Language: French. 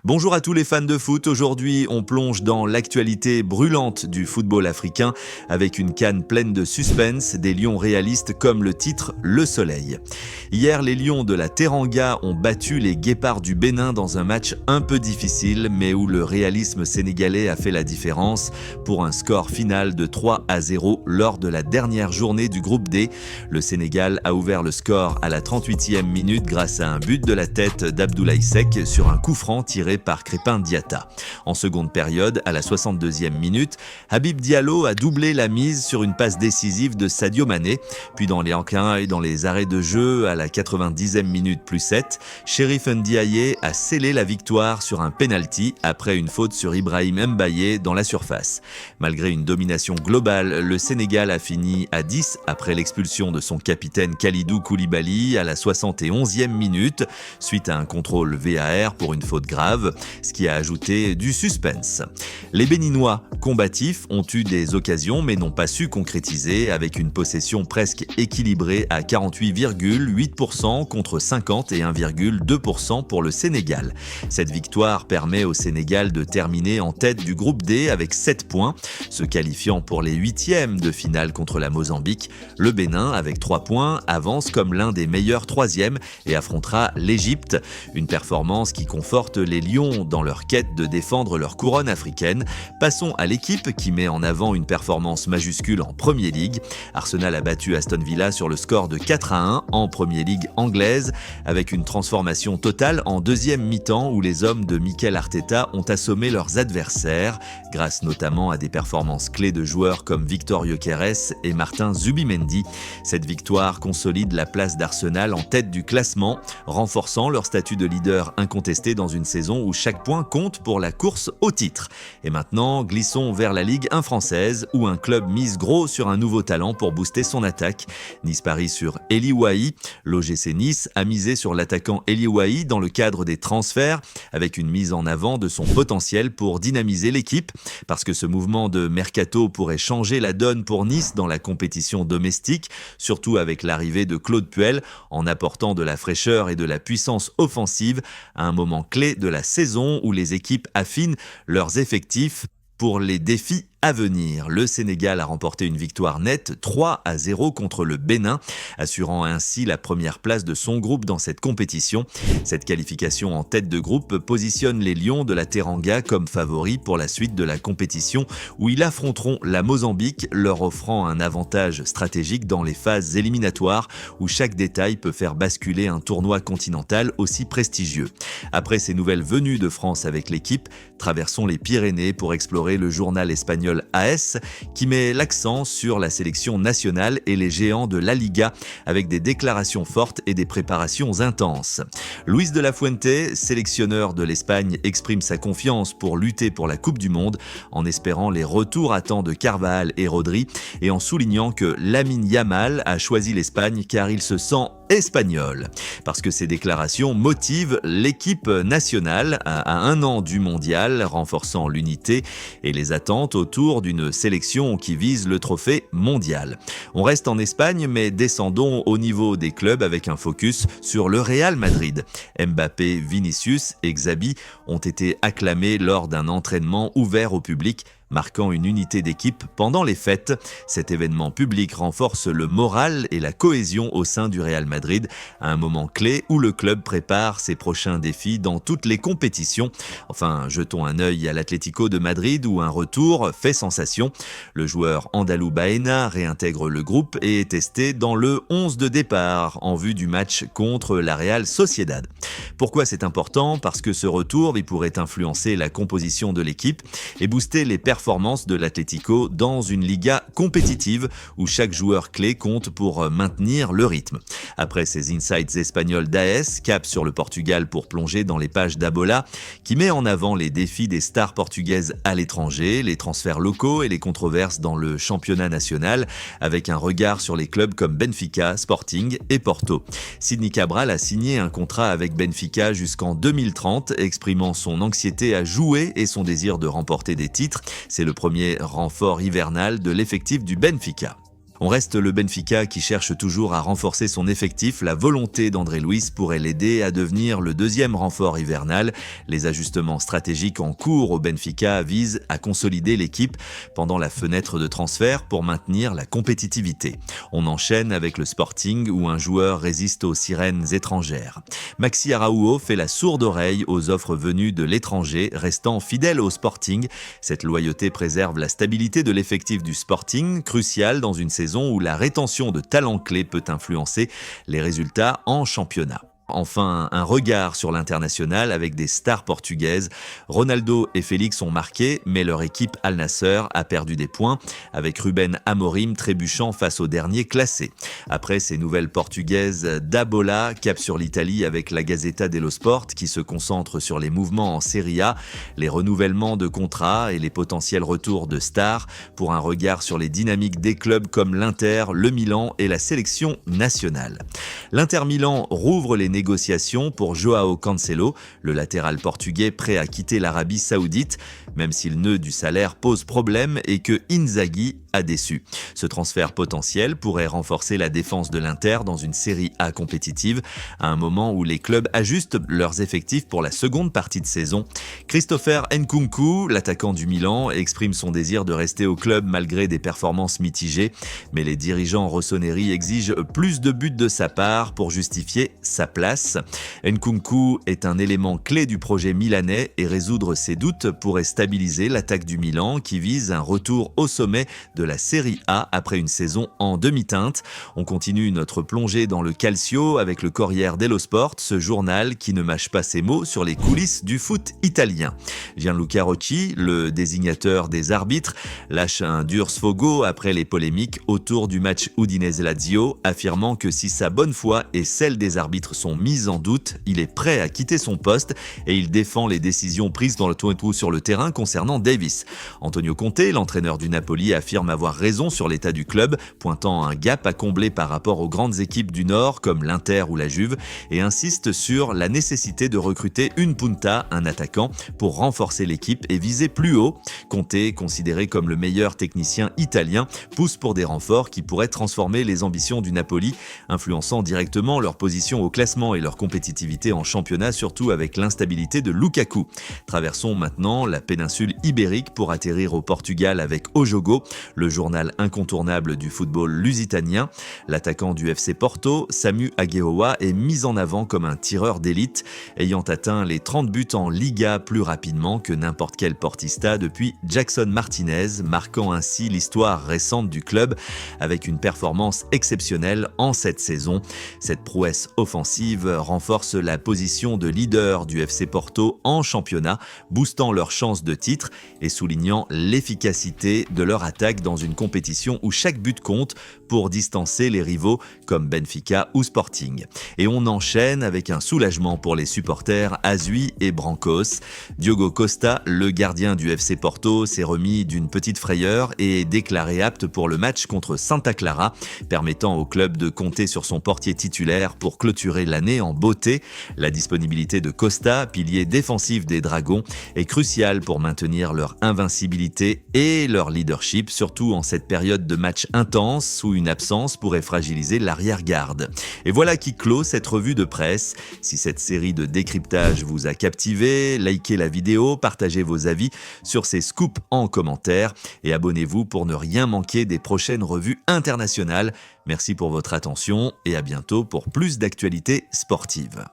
Bonjour à tous les fans de foot. Aujourd'hui, on plonge dans l'actualité brûlante du football africain avec une CAN pleine de suspense, des lions réalistes comme le titre Le Soleil. Hier, les lions de la Teranga ont battu les guépards du Bénin dans un match un peu difficile, mais où le réalisme sénégalais a fait la différence pour un score final de 3-0 lors de la dernière journée du groupe D. Le Sénégal a ouvert le score à la 38e minute grâce à un but de la tête d'Abdoulaye Seck sur un coup franc tiré par Crépin Diatta. En seconde période, à la 62e minute, Habib Diallo a doublé la mise sur une passe décisive de Sadio Mané. Puis dans les enclins et dans les arrêts de jeu, à la 90e minute plus 7, Chérif Ndiaye a scellé la victoire sur un penalty après une faute sur Ibrahim Mbaye dans la surface. Malgré une domination globale, le Sénégal a fini à 10 après l'expulsion de son capitaine Kalidou Koulibaly à la 71e minute, suite à un contrôle VAR pour une faute grave, ce qui a ajouté du suspense. Les Béninois combatifs ont eu des occasions mais n'ont pas su concrétiser avec une possession presque équilibrée à 48,8% contre 51,2% pour le Sénégal. Cette victoire permet au Sénégal de terminer en tête du groupe D avec 7 points, se qualifiant pour les huitièmes de finale contre la Mozambique. Le Bénin, avec 3 points, avance comme l'un des meilleurs troisièmes et affrontera l'Égypte. Une performance qui conforte les Lions dans leur quête de défendre leur couronne africaine. Passons à l'équipe qui met en avant une performance majuscule en Premier League. Arsenal a battu Aston Villa sur le score de 4-1 en Premier League anglaise, avec une transformation totale en deuxième mi-temps où les hommes de Mikel Arteta ont assommé leurs adversaires, grâce notamment à des performances clés de joueurs comme Victor Gyökeres et Martin Zubimendi. Cette victoire consolide la place d'Arsenal en tête du classement, renforçant leur statut de leader incontesté dans une saison où chaque point compte pour la course au titre. Et maintenant, glissons vers la Ligue 1 française où un club mise gros sur un nouveau talent pour booster son attaque. Nice parie sur Eli Wahi. L'OGC Nice a misé sur l'attaquant Eli Wahi dans le cadre des transferts avec une mise en avant de son potentiel pour dynamiser l'équipe, parce que ce mouvement de mercato pourrait changer la donne pour Nice dans la compétition domestique, surtout avec l'arrivée de Claude Puel en apportant de la fraîcheur et de la puissance offensive à un moment clé de la saison où les équipes affinent leurs effectifs pour les défis à venir. Le Sénégal a remporté une victoire nette 3-0 contre le Bénin, assurant ainsi la première place de son groupe dans cette compétition. Cette qualification en tête de groupe positionne les Lions de la Teranga comme favoris pour la suite de la compétition où ils affronteront la Mozambique, leur offrant un avantage stratégique dans les phases éliminatoires où chaque détail peut faire basculer un tournoi continental aussi prestigieux. Après ces nouvelles venues de France avec l'équipe, traversons les Pyrénées pour explorer le journal espagnol AS qui met l'accent sur la sélection nationale et les géants de la Liga avec des déclarations fortes et des préparations intenses. Luis de la Fuente, sélectionneur de l'Espagne, exprime sa confiance pour lutter pour la Coupe du Monde en espérant les retours à temps de Carvajal et Rodri et en soulignant que Lamine Yamal a choisi l'Espagne car il se sent espagnol. Parce que ces déclarations motivent l'équipe nationale à un an du mondial, renforçant l'unité et les attentes autour d'une sélection qui vise le trophée mondial. On reste en Espagne, mais descendons au niveau des clubs avec un focus sur le Real Madrid. Mbappé, Vinicius et Xabi ont été acclamés lors d'un entraînement ouvert au public, marquant une unité d'équipe pendant les fêtes. Cet événement public renforce le moral et la cohésion au sein du Real Madrid, à un moment clé où le club prépare ses prochains défis dans toutes les compétitions. Enfin, jetons un œil à l'Atlético de Madrid où un retour fait sensation. Le joueur andalou Baena réintègre le groupe et est testé dans le 11 de départ en vue du match contre la Real Sociedad. Pourquoi c'est important ? Parce que ce retour, il pourrait influencer la composition de l'équipe et booster les performances de l'Atlético dans une Liga compétitive où chaque joueur clé compte pour maintenir le rythme. Après ces insights espagnols d'AS, cap sur le Portugal pour plonger dans les pages d'Abola qui met en avant les défis des stars portugaises à l'étranger, les transferts locaux et les controverses dans le championnat national avec un regard sur les clubs comme Benfica, Sporting et Porto. Sidney Cabral a signé un contrat avec Benfica jusqu'en 2030, exprimant son anxiété à jouer et son désir de remporter des titres. C'est le premier renfort hivernal de l'effectif du Benfica. On reste le Benfica qui cherche toujours à renforcer son effectif. La volonté d'André Luiz pourrait l'aider à devenir le deuxième renfort hivernal. Les ajustements stratégiques en cours au Benfica visent à consolider l'équipe pendant la fenêtre de transfert pour maintenir la compétitivité. On enchaîne avec le Sporting où un joueur résiste aux sirènes étrangères. Maxi Araujo fait la sourde oreille aux offres venues de l'étranger, restant fidèle au Sporting. Cette loyauté préserve la stabilité de l'effectif du Sporting, crucial dans une saison où la rétention de talents clés peut influencer les résultats en championnat. Enfin, un regard sur l'international avec des stars portugaises. Ronaldo et Félix ont marqué, mais leur équipe Al Nassr a perdu des points, avec Ruben Amorim trébuchant face au dernier classé. Après ces nouvelles portugaises, Dabola cap sur l'Italie avec la Gazzetta dello Sport qui se concentre sur les mouvements en Serie A, les renouvellements de contrats et les potentiels retours de stars pour un regard sur les dynamiques des clubs comme l'Inter, le Milan et la sélection nationale. L'Inter Milan rouvre les négociations pour Joao Cancelo, le latéral portugais prêt à quitter l'Arabie Saoudite, même si le nœud du salaire pose problème et que Inzaghi a déçu. Ce transfert potentiel pourrait renforcer la défense de l'Inter dans une Série A compétitive, à un moment où les clubs ajustent leurs effectifs pour la seconde partie de saison. Christopher Nkunku, l'attaquant du Milan, exprime son désir de rester au club malgré des performances mitigées, mais les dirigeants rossoneri exigent plus de buts de sa part pour justifier sa place. Nkunku est un élément clé du projet milanais et résoudre ses doutes pourrait stabiliser l'attaque du Milan qui vise un retour au sommet de la Serie A après une saison en demi-teinte. On continue notre plongée dans le calcio avec le Corriere dello Sport, ce journal qui ne mâche pas ses mots sur les coulisses du foot italien. Gianluca Rocci, le désignateur des arbitres, lâche un dur sfogo après les polémiques autour du match Udinese-Lazio, affirmant que si sa bonne foi et celle des arbitres sont mises en doute, il est prêt à quitter son poste et il défend les décisions prises dans le tout sur le terrain concernant Davis. Antonio Conte, l'entraîneur du Napoli, affirme avoir raison sur l'état du club, pointant un gap à combler par rapport aux grandes équipes du Nord comme l'Inter ou la Juve, et insiste sur la nécessité de recruter une punta, un attaquant, pour renforcer l'équipe et viser plus haut. Conte, considéré comme le meilleur technicien italien, pousse pour des renforts qui pourraient transformer les ambitions du Napoli, influençant directement leur position au classement et leur compétitivité en championnat, surtout avec l'instabilité de Lukaku. Traversons maintenant la péninsule ibérique pour atterrir au Portugal avec O Jogo, le journal incontournable du football lusitanien. L'attaquant du FC Porto, Samu Agueoa, est mis en avant comme un tireur d'élite, ayant atteint les 30 buts en Liga plus rapidement que n'importe quel portista depuis Jackson Martinez, marquant ainsi l'histoire récente du club avec une performance exceptionnelle en cette saison. Cette prouesse offensive renforce la position de leader du FC Porto en championnat, boostant leurs chances de titre et soulignant l'efficacité de leur attaque dans une compétition où chaque but compte pour distancer les rivaux comme Benfica ou Sporting. Et on enchaîne avec un soulagement pour les supporters Azui et Brancos. Diogo Costa, le gardien du FC Porto, s'est remis d'une petite frayeur et est déclaré apte pour le match contre Santa Clara, permettant au club de compter sur son portier titulaire pour clôturer l'année en beauté. La disponibilité de Costa, pilier défensif des Dragons, est cruciale pour maintenir leur invincibilité et leur leadership, surtout en cette période de match intense où une absence pourrait fragiliser l'arrière-garde. Et voilà qui clôt cette revue de presse. Si cette série de décryptage vous a captivé, likez la vidéo, partagez vos avis sur ces scoops en commentaire et abonnez-vous pour ne rien manquer des prochaines revues internationales. Merci pour votre attention et à bientôt pour plus d'actualités sportives.